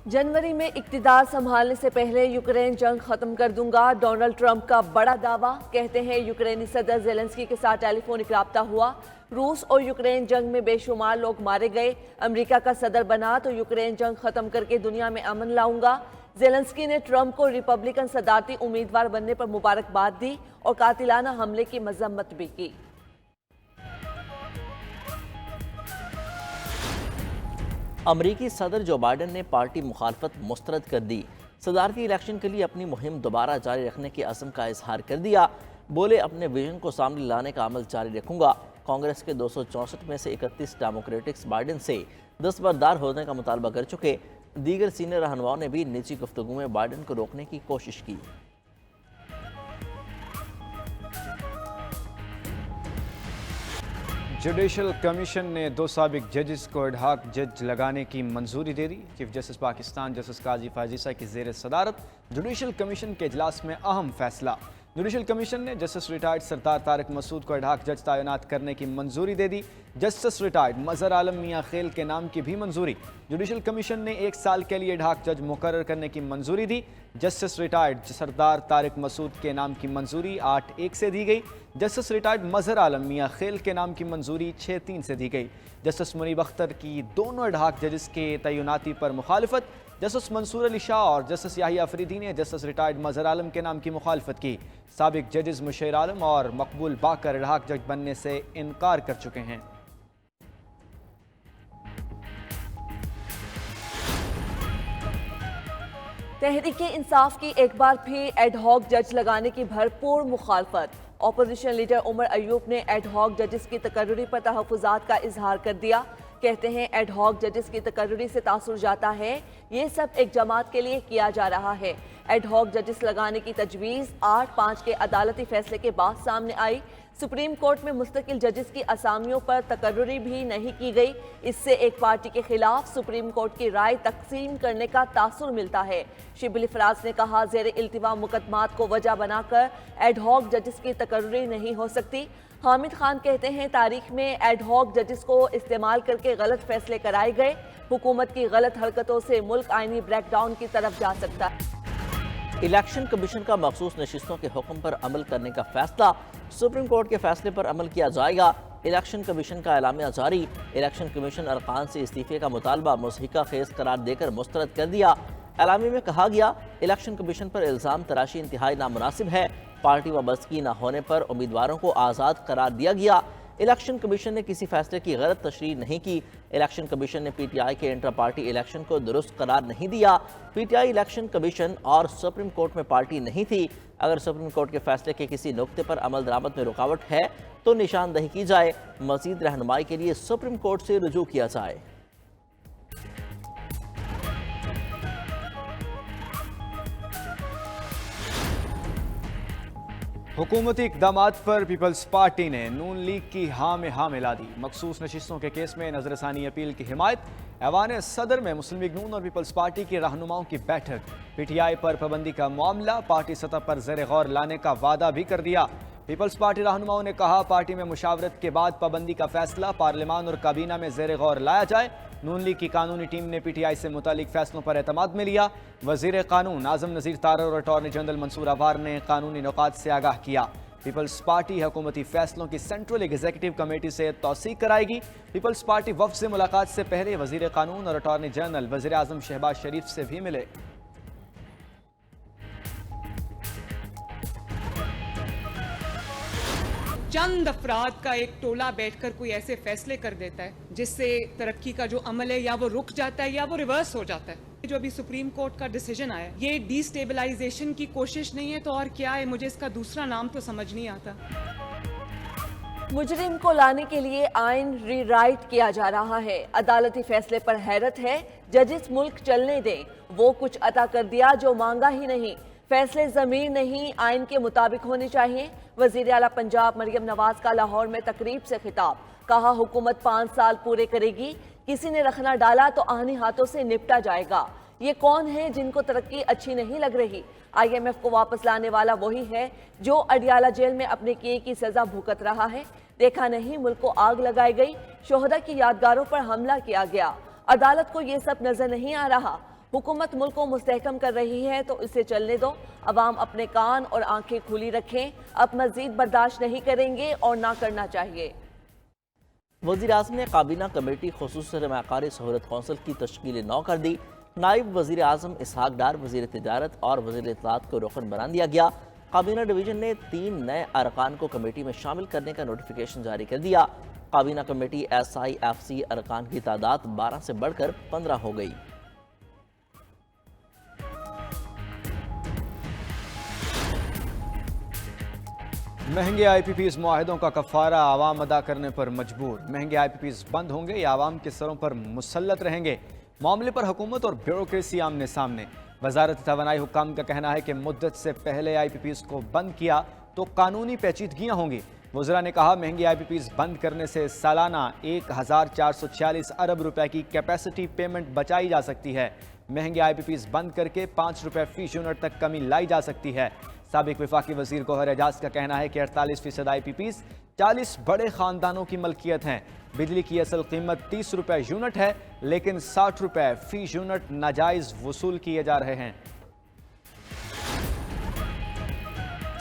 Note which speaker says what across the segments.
Speaker 1: जनवरी में इक्तिदार संभालने से पहले यूक्रेन जंग खत्म कर दूंगा, डोनाल्ड ट्रंप का बड़ा दावा। कहते हैं यूक्रेनी सदर जेलेंस्की के साथ टेलीफोनिक राब्ता हुआ। रूस और यूक्रेन जंग में बेशुमार लोग मारे गए। अमेरिका का सदर बना तो यूक्रेन जंग खत्म करके दुनिया में अमन लाऊंगा। जेलेंस्की ने ट्रंप को रिपब्लिकन सदारती उम्मीदवार बनने पर मुबारकबाद दी और कातिलाना हमले की मजम्मत भी की।
Speaker 2: अमरीकी सदर जो बाइडन ने पार्टी मुखालफत मुस्तरद कर दी। सदारती इलेक्शन के लिए अपनी मुहिम दोबारा जारी रखने के अज़्म का इजहार कर दिया। बोले, अपने विजन को सामने लाने का अमल जारी रखूंगा। कांग्रेस के 264 में से 31 डेमोक्रेटिक्स बाइडन से दस्तबरदार होने का मुतालबा कर चुके। दीगर सीनियर रहनुमाओं ने भी निजी गुफ्तगू में बाइडन को रोकने की कोशिश की।
Speaker 3: जुडिशल कमीशन ने 2 साबिक जजेस को एडहॉक जज लगाने की मंजूरी दे दी। चीफ जस्टिस पाकिस्तान जस्टिस काजी फाजिसा की ज़ेर सदारत जुडिशल कमीशन के इजलास में अहम फैसला। जुडिशल कमीशन ने जस्टिस रिटायर्ड सरदार तारिक मसूद को एडहॉक जज तैनात करने की मंजूरी दे दी। जस्टिस रिटायर्ड मजहर आलम मियाँ खेल के नाम की भी मंजूरी। जुडिशल कमीशन ने 1 साल के लिए एडहॉक जज मुकर्रर करने की मंजूरी दी। जस्टिस रिटायर्ड सरदार तारिक मसूद के नाम की मंजूरी 8-1 से दी गई। जस्टिस रिटायर्ड मजहर आलम मियाँ खेल के नाम की मंजूरी 6-3 से दी गई। जस्टिस मुनीब अख्तर की दोनों एडहॉक जजेस के तैनाती पर मुखालफत। जस्टिस मंसूर अली शाह और जस्टिस याहिया अफरीदी ने जस्टिस रिटायर्ड मजहर आलम के नाम की मुखालफत की। साबिक जजेस मुशैर आलम और मकबूल बाकर एडहॉक जज बनने से इनकार कर चुके हैं।
Speaker 1: तहरीके इंसाफ की एक बार फिर एडहॉक जज लगाने की भरपूर मुखालफत। ऑपोजिशन लीडर उमर अयूब ने एडहॉक जजेस की तकर्रुरी पर तहफ़्फ़ुज़ात का इजहार कर दिया। कहते हैं एडहॉक जजेस की तकर्रुरी से तासुर जाता है, ये सब एक जमात के लिए किया जा रहा है। एडहॉक जजेस लगाने की तजवीज़ 8-5 के अदालती फैसले के बाद सामने आई। सुप्रीम कोर्ट में मुस्तकिल जजेस की असामियों पर तकर्रुरी भी नहीं की गई। इससे एक पार्टी के खिलाफ सुप्रीम कोर्ट की राय तकसीम करने का तासुर मिलता है। शिबिल फराज ने कहा, ज़ेर इल्तिवा मुकदमात को वजह बनाकर एडहॉक जजेस की तकर्रुरी नहीं हो सकती। हामिद खान कहते हैं, तारीख में एडहॉक जजेस को इस्तेमाल करके गलत फैसले कराए गए। हुकूमत की गलत हरकतों से मुल्क आईनी ब्रेकडाउन की तरफ जा सकता है।
Speaker 2: इलेक्शन कमीशन का मखसूस नशिस्तों के हुक्म पर अमल करने का फैसला। सुप्रीम कोर्ट के फैसले पर अमल किया जाएगा। इलेक्शन कमीशन का एलामिया जारी। इलेक्शन कमीशन अरकान से इस्तीफे का मुतालबा मुज़हिका खेज करार देकर मुस्तरद कर दिया। एलामी में कहा गया, इलेक्शन कमीशन पर इल्ज़ाम तराशी इंतहाई नामुनासिब है। पार्टी वाबस्तगी न होने पर उम्मीदवारों को आज़ाद करार दिया गया। इलेक्शन कमीशन ने किसी फैसले की गलत तशरीह नहीं की। इलेक्शन कमीशन ने पीटीआई के इंटर पार्टी इलेक्शन को दुरुस्त करार नहीं दिया। पीटीआई इलेक्शन कमीशन और सुप्रीम कोर्ट में पार्टी नहीं थी। अगर सुप्रीम कोर्ट के फैसले के किसी नुक्ते पर अमल दरामद में रुकावट है तो निशानदही की जाए। मज़ीद रहनुमाई के लिए सुप्रीम कोर्ट से रुजू किया जाए।
Speaker 3: हुकूमती इक़दामात पर पीपल्स पार्टी ने नून लीग की हाँ में हाँ मिला दी। मखसूस नशिस्तों के केस में नजरसानी अपील की हिमायत। ऐवान सदर में मुस्लिम लीग नून और पीपल्स पार्टी के रहनुमाओं की बैठक। पीटीआई पर पाबंदी का मामला पार्टी सतह पर ज़ेर गौर लाने का वादा भी कर दिया। पीपल्स पार्टी रहनुमाओं ने कहा, पार्टी में मुशावरत के बाद पाबंदी का फैसला पार्लियामान और काबीना में ज़ेर गौर लाया जाए। नून लीग की कानूनी टीम ने पीटीआई से मुतालिक फैसलों पर एतमाद में लिया। वज़ीर कानून आज़म नज़ीर तारर और अटॉर्नी जनरल मंसूर अवार ने कानूनी नुकात से आगाह किया। पीपल्स पार्टी हुकूमती फैसलों की सेंट्रल एग्जीक्यूटिव कमेटी से तौसीक कराएगी। पीपल्स पार्टी वफ़द से मुलाकात से पहले वज़ीर कानून और अटॉर्नी जनरल वज़ीर आज़म शहबाज शरीफ से भी मिले।
Speaker 4: चंद अफराद का एक टोला बैठकर कोई ऐसे फैसले कर देता है जिससे तरक्की का जो अमल है या वो रुक जाता है या वो रिवर्स हो जाता है। जो अभी सुप्रीम कोर्ट का डिसीजन आया, ये डिस्टेबलाइजेशन की कोशिश नहीं है तो और क्या है, मुझे इसका दूसरा नाम तो समझ नहीं आता।
Speaker 1: मुजरिम को लाने के लिए आइन रीराइट किया जा रहा है। अदालती फैसले पर हैरत है। जजेस मुल्क चलने दें, वो कुछ अता कर दिया जो मांगा ही नहीं। फैसले ज़मीर नहीं आइन के मुताबिक होने चाहिए। वज़ीर आला पंजाब मरियम नवाज का लाहौर में तकरीब से खिताब। कहा, हुकूमत 5 साल पूरे करेगी। किसी ने रखना डाला तो आहनी हाथों से निपटा जाएगा। ये कौन है जिनको तरक्की अच्छी नहीं लग रही? IMF को वापस लाने वाला वही है जो अडियाला जेल में अपने किए की सजा भुगत रहा है। देखा नहीं, मुल्क को आग लगाई गई, शोहदा की यादगारों पर हमला किया गया। अदालत को ये सब नजर नहीं आ रहा। हुकूमत मुल्क को मुस्तहकम कर रही है तो इसे चलने दो। अवाम अपने कान और आंखें खुली रखें। अब मजीद बर्दाश्त नहीं करेंगे और ना करना चाहिए।
Speaker 2: वज़ीर-ए-आज़म ने काबीना कमेटी खुसूसी सरमाकारी सहूलत कौंसिल की तश्कील नौ कर दी। नायब वज़ीर-ए-आज़म इसहाक डार वज़ीर तिजारत और वज़ीर इत्तलात को रुकन बना दिया गया। काबीना डिवीज़न ने 3 नए अरकान को कमेटी में शामिल करने का नोटिफिकेशन जारी कर दिया। काबीना कमेटी SIFC अरकान की तादाद 12 से बढ़कर 15 हो गई।
Speaker 3: महंगे IPPs मुआहिदों का कफ़ारा आवाम अदा करने पर मजबूर। महंगे IPPs बंद होंगे या आवाम के सरों पर मुसल्लत रहेंगे। मामले पर हुकूमत और ब्यूरोक्रेसी आमने सामने। वजारत तवानाई हुक्काम का कहना है कि मुद्दत से पहले IPPs को बंद किया तो कानूनी पेचीदगियाँ होंगी। वज़रा ने कहा महंगे IPPs बंद करने से सालाना 1446 अरब रुपए की कैपेसिटी पेमेंट बचाई जा सकती है। महंगे IPPs बंद करके 5 रुपए फी यूनिट तक कमी लाई जा सकती है। साबिक वफाकी वजीर गौहर एजाज का कहना है कि 48% IPPs 40 बड़े खानदानों की मलकियत हैं। बिजली की असल कीमत 30 रुपए यूनिट है, लेकिन 60 रुपए फी यूनिट नाजायज वसूल किए जा रहे हैं।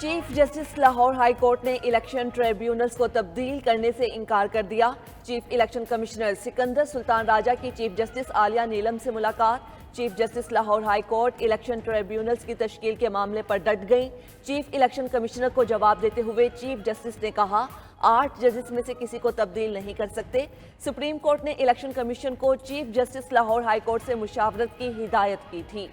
Speaker 1: Chief justice Lahore high court ने इलेक्शन ट्रिब्यूनल्स को तब्दील करने से इनकार कर दिया। Chief election commissioner Sikandar Sultan Raja की चीफ जस्टिस आलिया नीलम से मुलाकात। Chief justice Lahore high court election tribunals की तश्कील के मामले पर डट गई। चीफ इलेक्शन कमिश्नर को जवाब देते हुए चीफ जस्टिस ने कहा 8 जजेस में से किसी को तब्दील नहीं कर सकते। सुप्रीम कोर्ट ने इलेक्शन कमीशन को chief justice Lahore high court से मुशावरत की हिदायत की थी।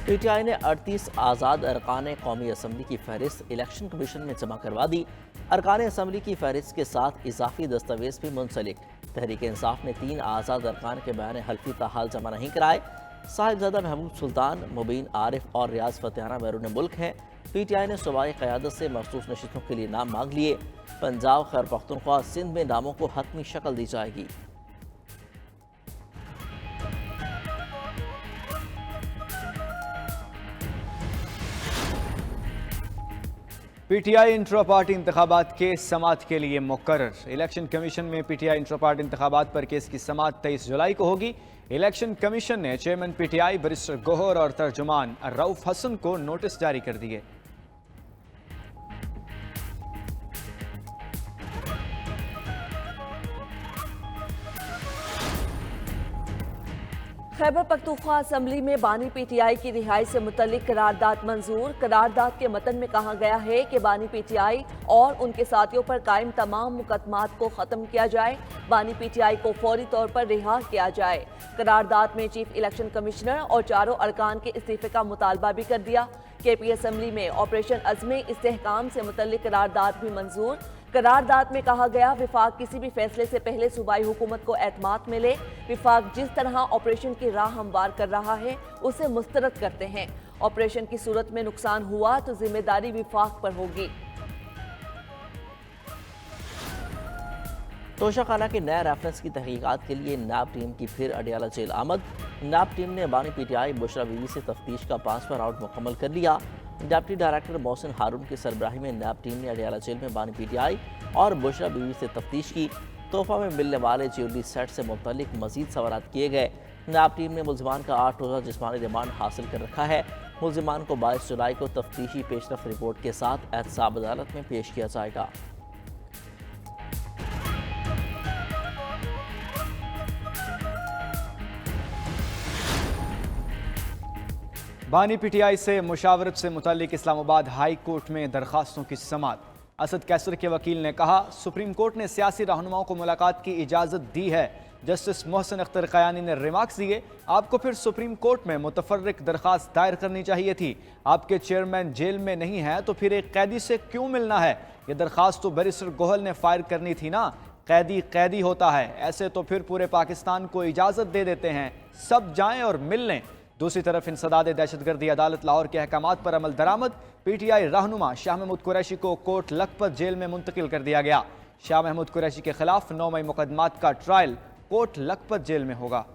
Speaker 2: PTI ने 38 आज़ाद अरकान कौमी असम्बली की फहरिस्त इलेक्शन कमीशन में जमा करवा दी। अरकान असम्बली की फहरिस्त के साथ इजाफी दस्तावेज भी मुंसलिक। तहरीक इंसाफ ने 3 आज़ाद अरकान के बयान हल्फी ताहाल जमा नहीं कराए। साहिबजादा महमूद सुल्तान, मुबीन आरिफ और रियाज फतेहाना बैरून मुल्क हैं। PTI ने सूबाई क़यादत से मखसूस नशिस्तों के लिए नाम मांग लिए। पंजाब, खैबर पख्तूनख्वा, सिंध में नामों को हतमी शक्ल दी जाएगी।
Speaker 3: PTI इंट्रा पार्टी इंतखाबात केस समात के लिए मुकर्रर। इलेक्शन कमीशन में PTI इंट्रा पार्टी इंतखाबात पर केस की समात 23 जुलाई को होगी। इलेक्शन कमीशन ने चेयरमैन PTI बैरिस्टर गोहर और तर्जुमान रऊफ हसन को नोटिस जारी कर दिए।
Speaker 1: खैबर पख्तूनख्वा असम्बली में बानी PTI की रिहाई से मुतल्लिक करारदाद मंजूर। करारदाद के मतन में कहा गया है कि बानी PTI और उनके साथियों पर कायम तमाम मुकदमात को ख़त्म किया जाए। बानी PTI को फौरी तौर पर रिहा किया जाए। करारदाद में चीफ इलेक्शन कमिश्नर और चारों अरकान के इस्तीफे का मुतालबा भी कर दिया। KP असम्बली में ऑपरेशन अज़्म इस्तेहकाम से मुतल्लिक करारदाद भी मंजूर। करारदाद में कहा गया विफाक किसी भी फैसले से पहले सूबाई हुकूमत को एतमाद मिले। विफाक जिस तरह ऑपरेशन की राह हमवार कर रहा है उसे मुस्तरद करते हैं। ऑपरेशन की सूरत में नुकसान हुआ तो जिम्मेदारी विफाक पर होगी।
Speaker 2: तोशाखाना के नए रेफरेंस की तहकीकात के लिए नैब टीम की फिर अडियाला जेल आमद। नैब टीम ने बानी PTI बुशरा बीवी से तफ्तीश का 5वां राउंड मुकम्मल कर लिया। डिप्टी डायरेक्टर मोहसिन हारून की सरबराही में नैब टीम ने अडियाला जेल में बानी PTI और बुशरा बीवी से तफ्तीश की। तोहफा में मिलने वाले ज्वेलरी सेट से मुतल्लिक मजीद सवालात किए गए। नैब टीम ने मुलजिमान का 8 रोज़ा जिस्मानी रिमांड हासिल कर रखा है। मुलजिमान को 22 जुलाई को तफ्तीशी पेशरफ रिपोर्ट के साथ एहतसाब अदालत में पेश किया जाएगा।
Speaker 3: बानी PTI से मुशावरत से मुतालिक इस्लामाबाद हाई कोर्ट में दरखास्तों की समात। असद कैसर के वकील ने कहा सुप्रीम कोर्ट ने सियासी रहनुमाओं को मुलाकात की इजाज़त दी है। जस्टिस मोहसिन अख्तर क़यानी ने रिमार्क्स दिए आपको फिर सुप्रीम कोर्ट में मुतफर्रिक दरखास्त दायर करनी चाहिए थी। आपके चेयरमैन जेल में नहीं है तो फिर एक कैदी से क्यों मिलना है। ये दरखास्त तो बैरिस्टर गोहल ने फायर करनी थी ना। कैदी कैदी होता है, ऐसे तो फिर पूरे पाकिस्तान को इजाज़त दे देते हैं सब जाएं और मिल लें। दूसरी तरफ इंसदाद दहशतगर्दी अदालत लाहौर के अहकामात पर अमल दरामद। PTI रहनुमा शाह महमूद कुरैशी को कोर्ट लखपत जेल में मुंतकिल कर दिया गया। शाह महमूद कुरैशी के खिलाफ 9 मई मुकदमात का ट्रायल कोर्ट लखपत जेल में होगा।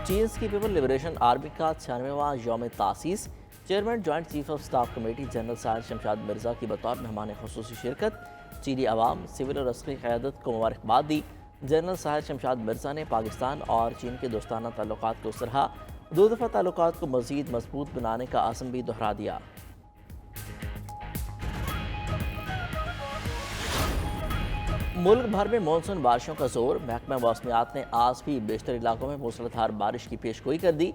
Speaker 2: चीज़ की पीपल लिबरेशन आर्मी का 96वां यौम तासीस। Chairman joint chief of staff committee general Sahir Shamshad Mirza की बतौर मेहमान खुसूसी शिरकत। चीनी अवाम सिविल और अस्करी क़यादत को मुबारकबाद दी। जनरल साहिर शमशाद मिर्ज़ा ने पाकिस्तान और चीन के दोस्ताना ताल्लुकात को सराहा। दो दफ़ा ताल्लुकात को मज़ीद मजबूत बनाने का आज़म भी दोहरा दिया। मुल्क भर में मानसून बारिशों का जोर। महकमा मौसमियात ने आज भी बेशतर इलाकों में मूसलाधार बारिश की पेशगोई कर दी।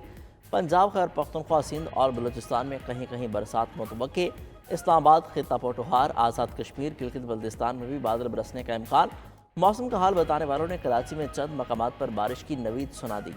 Speaker 2: पंजाब, खैबर पख्तूनख्वा, सिंध और बलूचिस्तान में कहीं कहीं बरसात मुतवक्के। इस्लामाबाद, खित्ता पोठोहार, आज़ाद कश्मीर, गिलगित बल्तिस्तान में भी बादल बरसने का इम्कान। मौसम का हाल बताने वालों ने कराची में चंद मकामात पर बारिश की नवीद सुना दी।